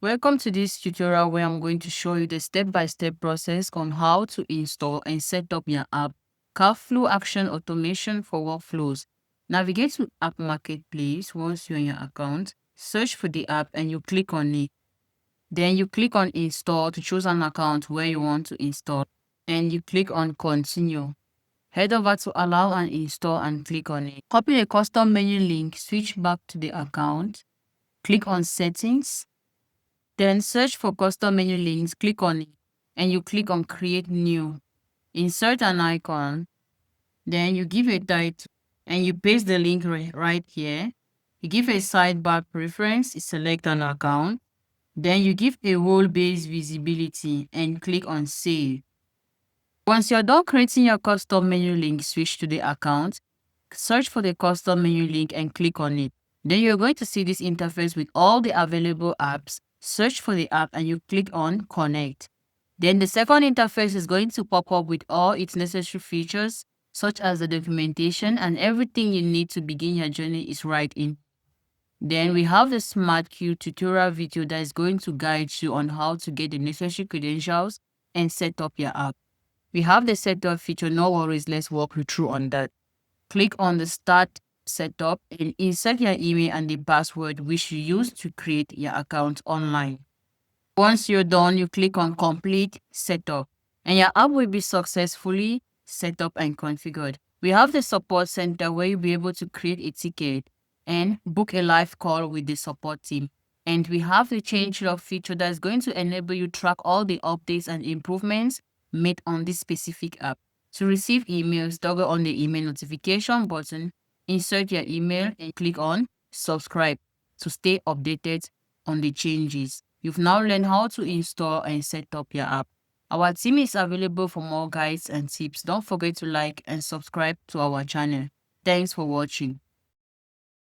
Welcome to this tutorial where I'm going to show you the step-by-step process on how to install and set up your app, Caflou Action Automation for Workflows. Navigate to App Marketplace once you're in your account, search for the app and you click on it. Then you click on Install to choose an account where you want to install and you click on Continue. Head over to Allow and Install and click on it. Copy a custom menu link, switch back to the account, click on Settings. Then search for custom menu links, click on it, and you click on create new. Insert an icon, then you give a title, and you paste the link right here. You give a sidebar preference, you select an account, then you give a role-based visibility and click on save. Once you're done creating your custom menu link, switch to the account, search for the custom menu link and click on it. Then you're going to see this interface with all the available apps. Search for the app and you click on connect. Then the second interface is going to pop up with all its necessary features, such as the documentation, and everything you need to begin your journey is right in. Then we have the Smart Queue tutorial video that is going to guide you on how to get the necessary credentials and set up your app. We have the setup feature, no worries, let's walk you through on that. Click on the Start Setup and insert your email and the password which you use to create your account online. Once you're done, you click on Complete Setup and your app will be successfully set up and configured. We have the support center where you'll be able to create a ticket and book a live call with the support team. And we have the change log feature that's going to enable you to track all the updates and improvements made on this specific app. To receive emails, toggle on the email notification button, insert your email and click on subscribe to stay updated on the changes. You've now learned how to install and set up your app. Our team is available for more guides and tips. Don't forget to like and subscribe to our channel. Thanks for watching.